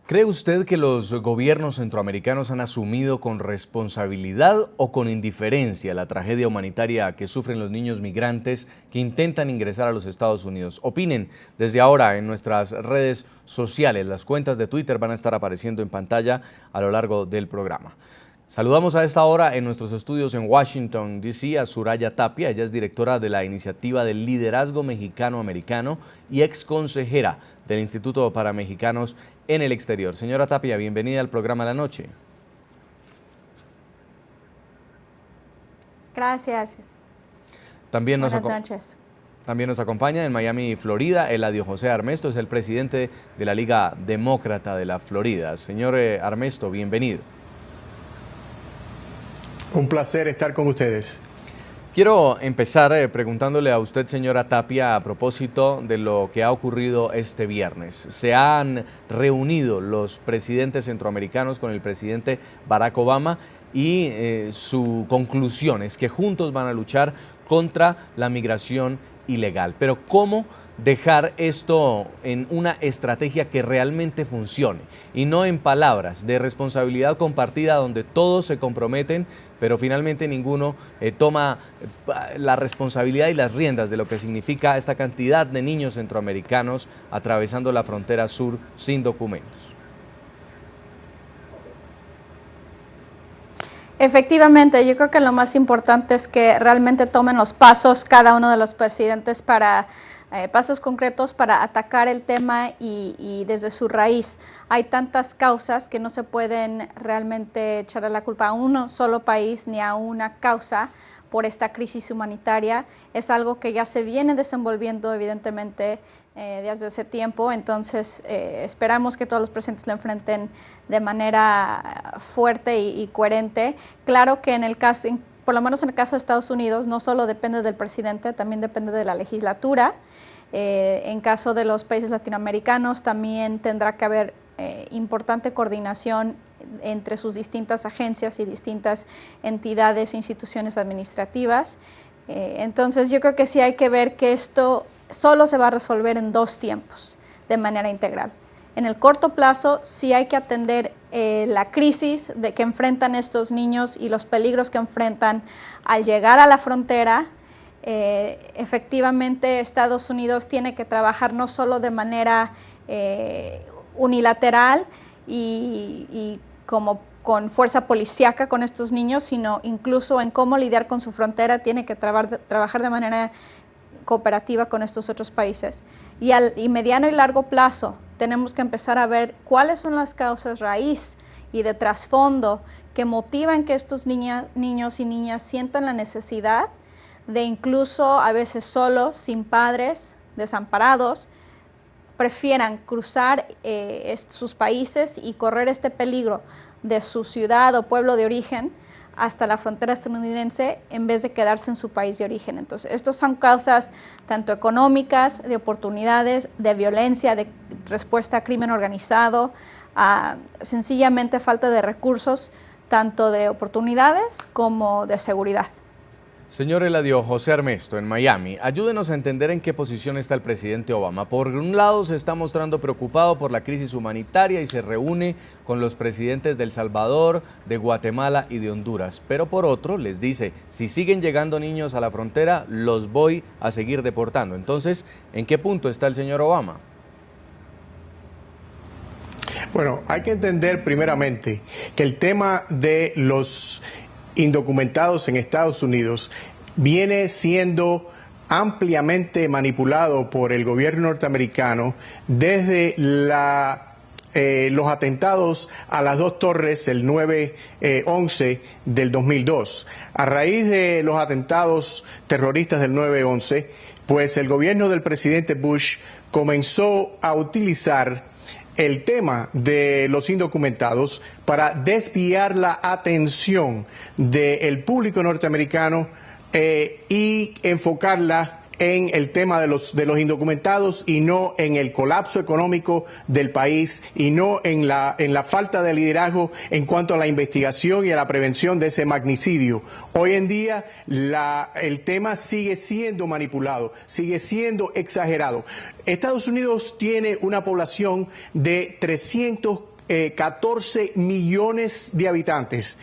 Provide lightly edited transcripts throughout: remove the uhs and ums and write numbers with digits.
¿Cree usted que los gobiernos centroamericanos han asumido con responsabilidad o con indiferencia la tragedia humanitaria que sufren los niños migrantes que intentan ingresar a los Estados Unidos? Opinen desde ahora en nuestras redes sociales. Las cuentas de Twitter van a estar apareciendo en pantalla a lo largo del programa. Saludamos a esta hora en nuestros estudios en Washington, D.C. a Soraya Tapia. Ella es directora de la Iniciativa del Liderazgo Mexicano-Americano y ex consejera del Instituto para Mexicanos en el Exterior. Señora Tapia, bienvenida al programa La Noche. Gracias. Buenas noches. También nos acompaña en Miami, Florida, Eladio José Armesto, es el presidente de la Liga Demócrata de la Florida. Señor Armesto, bienvenido. Un placer estar con ustedes. Quiero empezar preguntándole a usted, señora Tapia, a propósito de lo que ha ocurrido este viernes. Se han reunido los presidentes centroamericanos con el presidente Barack Obama y su conclusión es que juntos van a luchar contra la migración ilegal. Pero ¿cómo dejar esto en una estrategia que realmente funcione y no en palabras de responsabilidad compartida donde todos se comprometen, pero finalmente ninguno toma la responsabilidad y las riendas de lo que significa esta cantidad de niños centroamericanos atravesando la frontera sur sin documentos? Efectivamente, yo creo que lo más importante es que realmente tomen los pasos cada uno de los presidentes para pasos concretos para atacar el tema y desde su raíz. Hay tantas causas que no se pueden realmente echarle la culpa a un solo país ni a una causa por esta crisis humanitaria. Es algo que ya se viene desenvolviendo evidentemente desde hace tiempo, entonces esperamos que todos los presidentes lo enfrenten de manera fuerte y coherente. Claro que en el caso, por lo menos en el caso de Estados Unidos, no solo depende del presidente, también depende de la legislatura. En caso de los países latinoamericanos también tendrá que haber importante coordinación entre sus distintas agencias y distintas entidades e instituciones administrativas. Entonces yo creo que sí hay que ver que esto solo se va a resolver en dos tiempos, de manera integral. En el corto plazo sí hay que atender la crisis que enfrentan estos niños y los peligros que enfrentan al llegar a la frontera. Efectivamente, Estados Unidos tiene que trabajar no solo de manera unilateral y como con fuerza policíaca con estos niños, sino incluso en cómo lidiar con su frontera, tiene que trabajar de manera cooperativa con estos otros países. Y mediano y largo plazo tenemos que empezar a ver cuáles son las causas raíz y de trasfondo que motivan que estos niños y niñas sientan la necesidad de, incluso a veces solos, sin padres, desamparados, prefieran cruzar sus países y correr este peligro de su ciudad o pueblo de origen hasta la frontera estadounidense en vez de quedarse en su país de origen. Entonces, estos son causas tanto económicas, de oportunidades, de violencia, de respuesta a crimen organizado, a sencillamente falta de recursos, tanto de oportunidades como de seguridad. Señor Eladio José Armesto, en Miami, ayúdenos a entender en qué posición está el presidente Obama. Por un lado, se está mostrando preocupado por la crisis humanitaria y se reúne con los presidentes de El Salvador, de Guatemala y de Honduras. Pero por otro, les dice, si siguen llegando niños a la frontera, los voy a seguir deportando. Entonces, ¿en qué punto está el señor Obama? Bueno, hay que entender primeramente que el tema de los indocumentados en Estados Unidos viene siendo ampliamente manipulado por el gobierno norteamericano desde los atentados a las dos torres el 9/11 del 2002. A raíz de los atentados terroristas del 9/11, pues el gobierno del presidente Bush comenzó a utilizar el tema de los indocumentados para desviar la atención del público norteamericano y enfocarla en el tema de los indocumentados y no en el colapso económico del país y no en la falta de liderazgo en cuanto a la investigación y a la prevención de ese magnicidio. Hoy en día el tema sigue siendo manipulado, sigue siendo exagerado. Estados Unidos tiene una población de 300 14 millones de habitantes.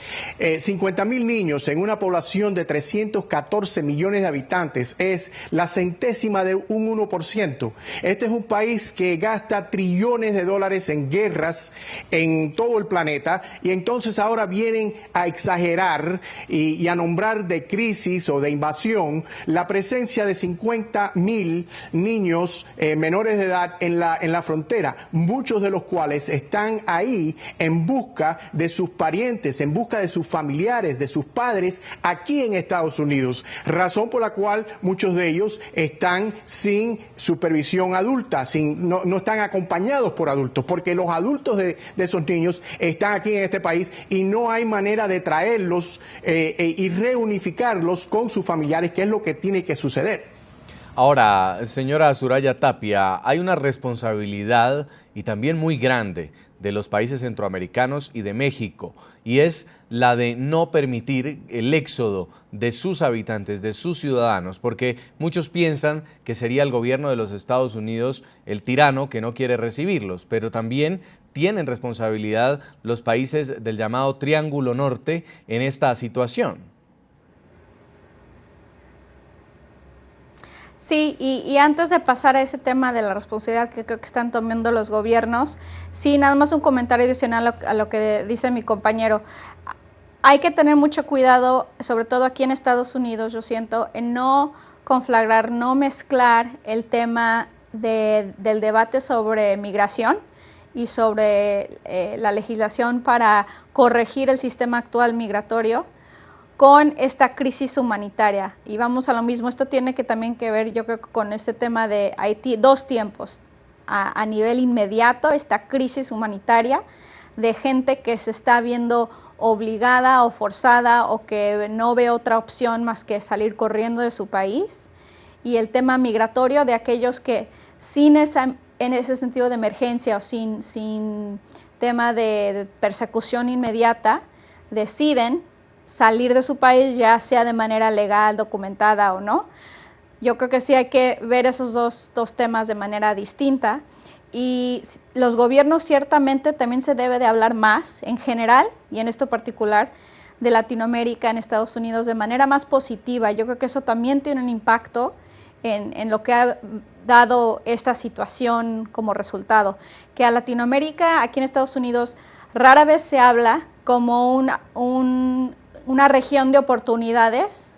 50,000 niños en una población de 314 millones de habitantes es la centésima de un 1%. Este es un país que gasta trillones de dólares en guerras en todo el planeta, y entonces ahora vienen a exagerar y a nombrar de crisis o de invasión la presencia de 50,000 niños menores de edad en la frontera, muchos de los cuales están ahí en busca de sus parientes, en busca de sus familiares, de sus padres aquí en Estados Unidos, razón por la cual muchos de ellos están sin supervisión adulta, no están acompañados por adultos, porque los adultos de esos niños están aquí en este país y no hay manera de traerlos y reunificarlos con sus familiares, que es lo que tiene que suceder. Ahora, señora Soraya Tapia, hay una responsabilidad y también muy grande de los países centroamericanos y de México, y es la de no permitir el éxodo de sus habitantes, de sus ciudadanos, porque muchos piensan que sería el gobierno de los Estados Unidos el tirano que no quiere recibirlos, pero también tienen responsabilidad los países del llamado Triángulo Norte en esta situación. Sí, y antes de pasar a ese tema de la responsabilidad que creo que están tomando los gobiernos, sí, nada más un comentario adicional a lo que dice mi compañero. Hay que tener mucho cuidado, sobre todo aquí en Estados Unidos, yo siento, en no conflagrar, no mezclar el tema del debate sobre migración y sobre la legislación para corregir el sistema actual migratorio con esta crisis humanitaria. Y vamos a lo mismo, esto tiene que también que ver, yo creo, con este tema de Haití, dos tiempos. A nivel inmediato, esta crisis humanitaria de gente que se está viendo obligada o forzada o que no ve otra opción más que salir corriendo de su país. Y el tema migratorio de aquellos que en ese sentido de emergencia o sin tema de persecución inmediata, deciden salir de su país, ya sea de manera legal, documentada o no. Yo creo que sí hay que ver esos dos temas de manera distinta, y los gobiernos ciertamente también se debe de hablar más en general, y en esto particular de Latinoamérica, en Estados Unidos, de manera más positiva. Yo creo que eso también tiene un impacto en lo que ha dado esta situación como resultado, que a Latinoamérica, aquí en Estados Unidos, rara vez se habla como una región de oportunidades,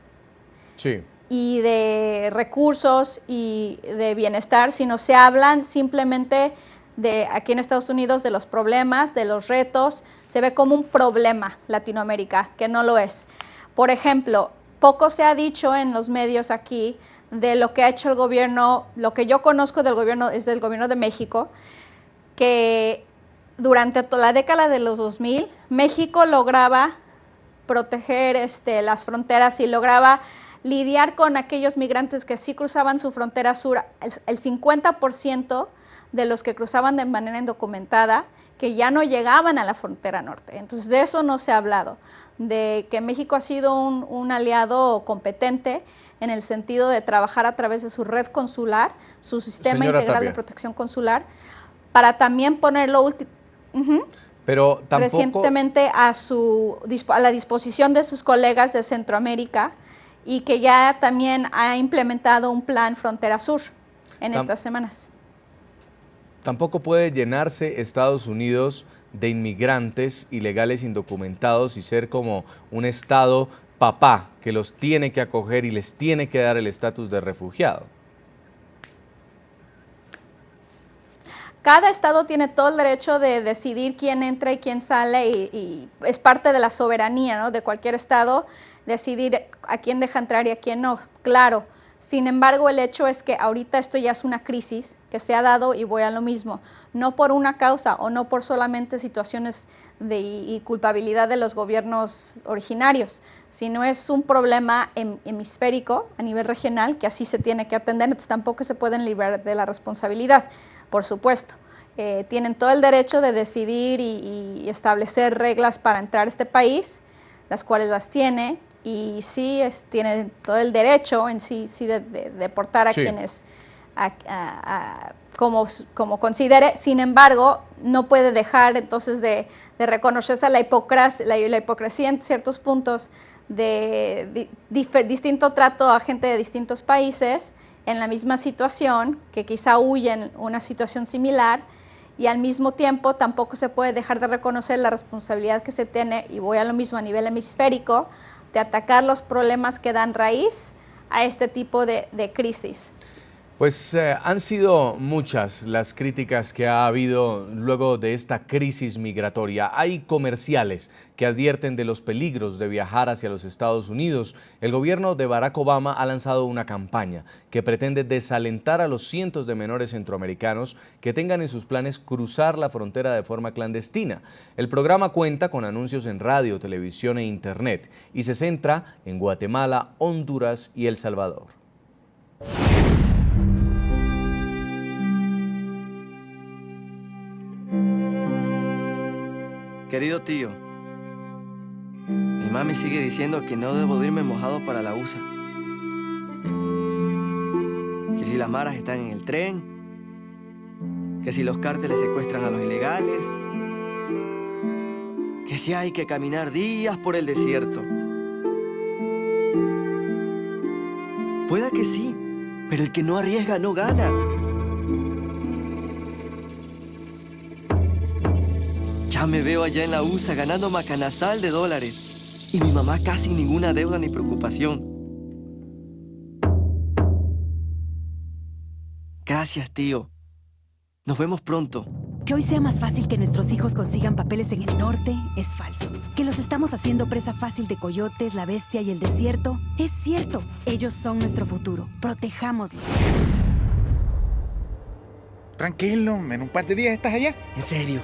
sí, y de recursos y de bienestar, sino se hablan simplemente de aquí en Estados Unidos de los problemas, de los retos. Se ve como un problema Latinoamérica, que no lo es. Por ejemplo, poco se ha dicho en los medios aquí de lo que ha hecho el gobierno. Lo que yo conozco del gobierno es del gobierno de México, que durante toda la década de los 2000, México lograba proteger las fronteras y lograba lidiar con aquellos migrantes que sí cruzaban su frontera sur. El 50% de los que cruzaban de manera indocumentada, que ya no llegaban a la frontera norte. Entonces de eso no se ha hablado, de que México ha sido un aliado competente en el sentido de trabajar a través de su red consular, su sistema Señora integral Tapia, de protección consular, para también ponerlo pero tampoco recientemente a la disposición de sus colegas de Centroamérica, y que ya también ha implementado un plan Frontera Sur en estas semanas. Tampoco puede llenarse Estados Unidos de inmigrantes ilegales indocumentados y ser como un estado papá que los tiene que acoger y les tiene que dar el estatus de refugiado. Cada estado tiene todo el derecho de decidir quién entra y quién sale, y es parte de la soberanía, ¿no?, de cualquier estado decidir a quién deja entrar y a quién no, claro. Sin embargo, el hecho es que ahorita esto ya es una crisis que se ha dado, y voy a lo mismo, no por una causa o no por solamente situaciones y culpabilidad de los gobiernos originarios, sino es un problema hemisférico a nivel regional que así se tiene que atender. Entonces tampoco se pueden librar de la responsabilidad, por supuesto. Tienen todo el derecho de decidir y establecer reglas para entrar a este país, las cuales las tiene, y sí tiene todo el derecho en sí de deportar a quienes como considere. Sin embargo, no puede dejar entonces de reconocerse la hipocresía en ciertos puntos de distinto trato a gente de distintos países en la misma situación, que quizá huyen una situación similar, y al mismo tiempo tampoco se puede dejar de reconocer la responsabilidad que se tiene, y voy a lo mismo a nivel hemisférico, de atacar los problemas que dan raíz a este tipo de crisis. Pues han sido muchas las críticas que ha habido luego de esta crisis migratoria. Hay comerciales que advierten de los peligros de viajar hacia los Estados Unidos. El gobierno de Barack Obama ha lanzado una campaña que pretende desalentar a los cientos de menores centroamericanos que tengan en sus planes cruzar la frontera de forma clandestina. El programa cuenta con anuncios en radio, televisión e internet y se centra en Guatemala, Honduras y El Salvador. Querido tío, mi mami sigue diciendo que no debo de irme mojado para la USA. Que si las maras están en el tren, que si los cárteles secuestran a los ilegales, que si hay que caminar días por el desierto. Pueda que sí, pero el que no arriesga no gana. Ya me veo allá en la USA ganando macanazal de dólares y mi mamá casi ninguna deuda ni preocupación. Gracias, tío. Nos vemos pronto. Que hoy sea más fácil que nuestros hijos consigan papeles en el norte es falso. Que los estamos haciendo presa fácil de coyotes, la bestia y el desierto es cierto. Ellos son nuestro futuro. Protejámoslos. Tranquilo, en un par de días estás allá. ¿En serio?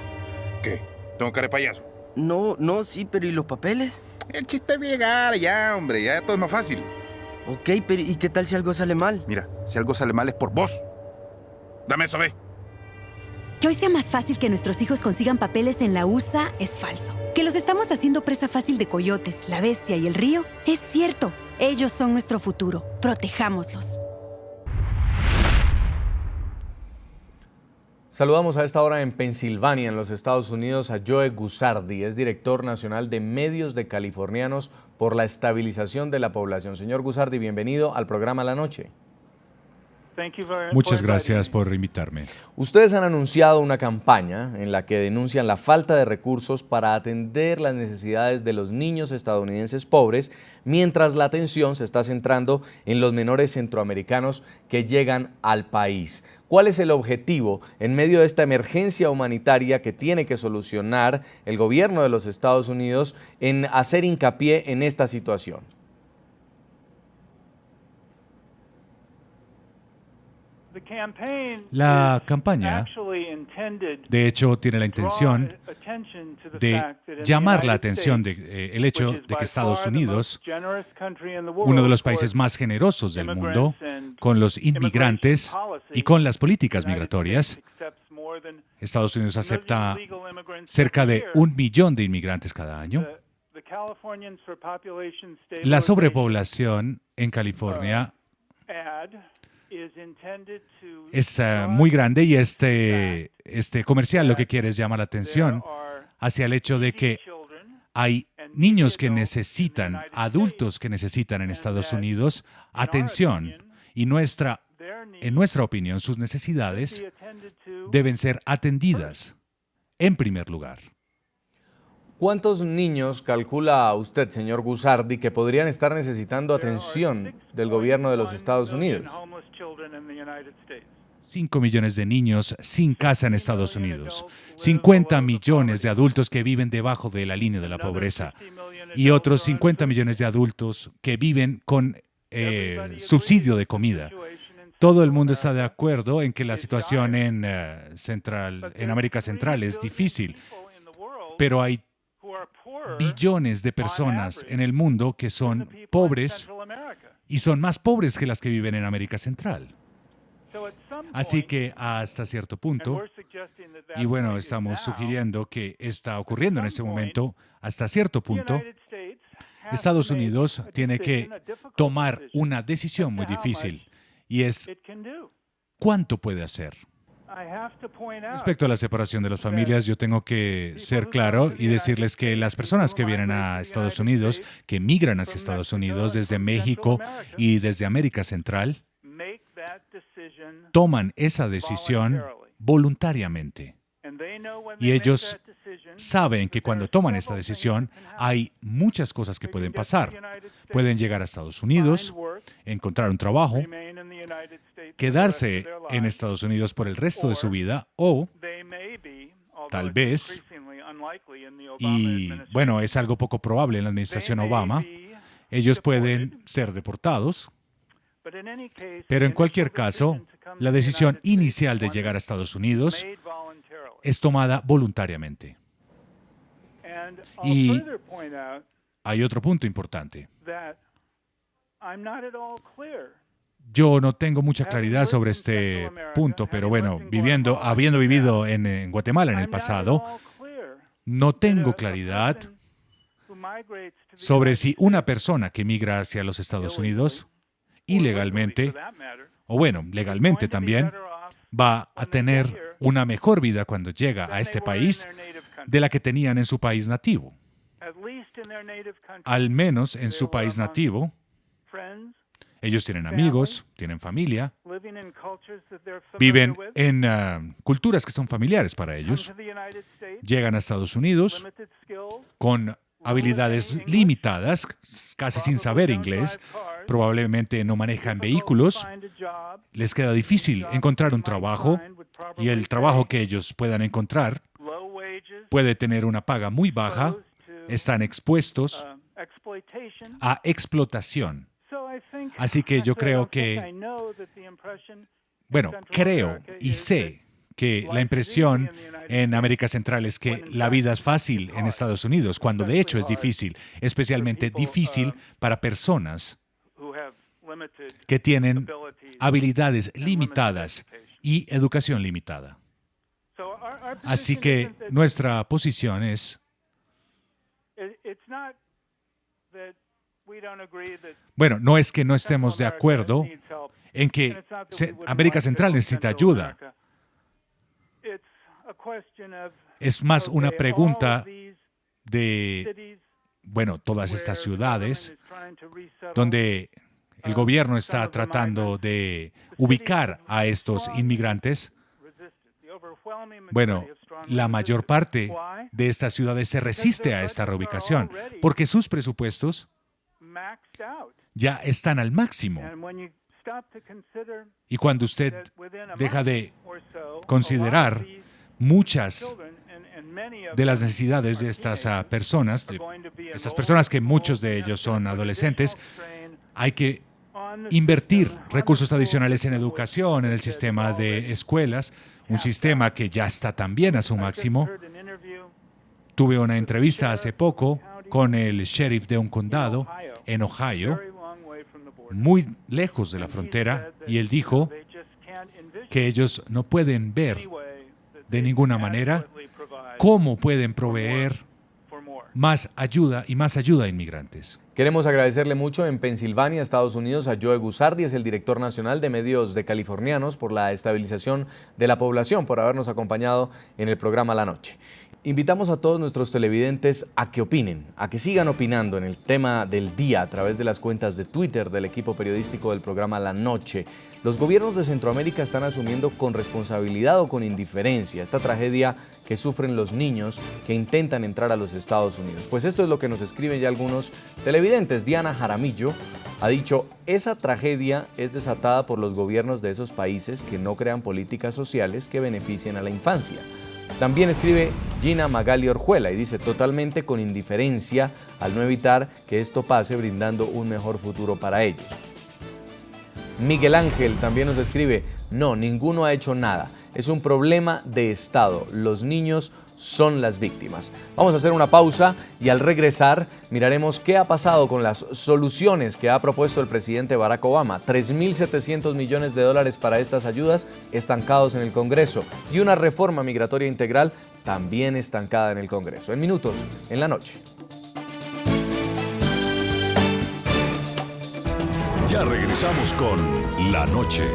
¿Qué? ¿Tengo cara de payaso? No, sí, pero ¿y los papeles? El chiste es llegar allá, hombre, ya todo es más fácil. Ok, pero ¿y qué tal si algo sale mal? Mira, si algo sale mal es por vos. Dame eso, ve. Que hoy sea más fácil que nuestros hijos consigan papeles en la USA es falso. Que los estamos haciendo presa fácil de coyotes, la bestia y el río es cierto. Ellos son nuestro futuro. Protejámoslos. Saludamos a esta hora en Pensilvania, en los Estados Unidos, a Joe Guzzardi, es director nacional de Medios de Californianos por la Estabilización de la Población. Señor Guzzardi, bienvenido al programa La Noche. Muchas gracias por invitarme. Ustedes han anunciado una campaña en la que denuncian la falta de recursos para atender las necesidades de los niños estadounidenses pobres, mientras la atención se está centrando en los menores centroamericanos que llegan al país. ¿Cuál es el objetivo en medio de esta emergencia humanitaria que tiene que solucionar el gobierno de los Estados Unidos en hacer hincapié en esta situación? La campaña, de hecho, tiene la intención de llamar la atención del hecho de que Estados Unidos, uno de los países más generosos del mundo, con los inmigrantes y con las políticas migratorias, Estados Unidos acepta cerca de 1 millón de inmigrantes cada año. La sobrepoblación en California es muy grande y este comercial lo que quiere es llamar la atención hacia el hecho de que hay niños que necesitan, adultos que necesitan en Estados Unidos atención y en nuestra opinión sus necesidades deben ser atendidas en primer lugar. ¿Cuántos niños calcula usted, señor Guzzardi, que podrían estar necesitando atención del gobierno de los Estados Unidos? 5 millones de niños sin casa en Estados Unidos, 50 millones de adultos que viven debajo de la línea de la pobreza y otros 50 millones de adultos que viven con subsidio de comida. Todo el mundo está de acuerdo en que la situación en América Central es difícil, pero hay billones de personas en el mundo que son pobres y son más pobres que las que viven en América Central. Así que hasta cierto punto, y bueno, estamos sugiriendo que está ocurriendo en este momento, hasta cierto punto, Estados Unidos tiene que tomar una decisión muy difícil y es ¿cuánto puede hacer? Respecto a la separación de las familias, yo tengo que ser claro y decirles que las personas que vienen a Estados Unidos, que migran hacia Estados Unidos desde México y desde América Central, toman esa decisión voluntariamente. Y ellos saben que cuando toman esta decisión hay muchas cosas que pueden pasar. Pueden llegar a Estados Unidos, encontrar un trabajo, quedarse en Estados Unidos por el resto de su vida o tal vez, y bueno, es algo poco probable en la administración Obama, ellos pueden ser deportados, pero en cualquier caso, la decisión inicial de llegar a Estados Unidos es tomada voluntariamente. Y hay otro punto importante. Yo no tengo mucha claridad sobre este punto, pero bueno, habiendo vivido en Guatemala en el pasado, no tengo claridad sobre si una persona que migra hacia los Estados Unidos ilegalmente, o bueno, legalmente también, va a tener una mejor vida cuando llega a este país de la que tenían en su país nativo. Al menos en su país nativo, ellos tienen amigos, tienen familia, viven en culturas que son familiares para ellos, llegan a Estados Unidos con habilidades limitadas, casi sin saber inglés, probablemente no manejan vehículos, les queda difícil encontrar un trabajo y el trabajo que ellos puedan encontrar puede tener una paga muy baja, están expuestos a explotación. Así que yo creo que, creo y sé que la impresión en América Central es que la vida es fácil en Estados Unidos, cuando de hecho es difícil, especialmente difícil para personas que tienen habilidades limitadas y educación limitada. Así que nuestra posición es, no es que no estemos de acuerdo en que América Central necesita ayuda. Es más una pregunta de, todas estas ciudades donde el gobierno está tratando de ubicar a estos inmigrantes. La mayor parte de estas ciudades se resiste a esta reubicación porque sus presupuestos ya están al máximo. Y cuando usted deja de considerar muchas de las necesidades de estas personas que muchos de ellos son adolescentes, hay que invertir recursos adicionales en educación, en el sistema de escuelas, un sistema que ya está también a su máximo. Tuve una entrevista hace poco con el sheriff de un condado en Ohio, muy lejos de la frontera, y él dijo que ellos no pueden ver de ninguna manera cómo pueden proveer más ayuda a inmigrantes. Queremos agradecerle mucho en Pensilvania, Estados Unidos, a Joe Guzzardi, es el director nacional de medios de Californianos, por la estabilización de la población, por habernos acompañado en el programa La Noche. Invitamos a todos nuestros televidentes a que opinen, a que sigan opinando en el tema del día a través de las cuentas de Twitter del equipo periodístico del programa La Noche. Los gobiernos de Centroamérica están asumiendo con responsabilidad o con indiferencia esta tragedia que sufren los niños que intentan entrar a los Estados Unidos. Pues esto es lo que nos escriben ya algunos televidentes. Diana Jaramillo ha dicho: esa tragedia es desatada por los gobiernos de esos países que no crean políticas sociales que beneficien a la infancia. También escribe Gina Magali Orjuela y dice: totalmente con indiferencia al no evitar que esto pase, brindando un mejor futuro para ellos. Miguel Ángel también nos escribe: no, ninguno ha hecho nada, es un problema de Estado, los niños son las víctimas. Vamos a hacer una pausa y al regresar miraremos qué ha pasado con las soluciones que ha propuesto el presidente Barack Obama. 3.700 millones de dólares para estas ayudas estancados en el Congreso y una reforma migratoria integral también estancada en el Congreso. En minutos, en La Noche. Ya regresamos con La Noche.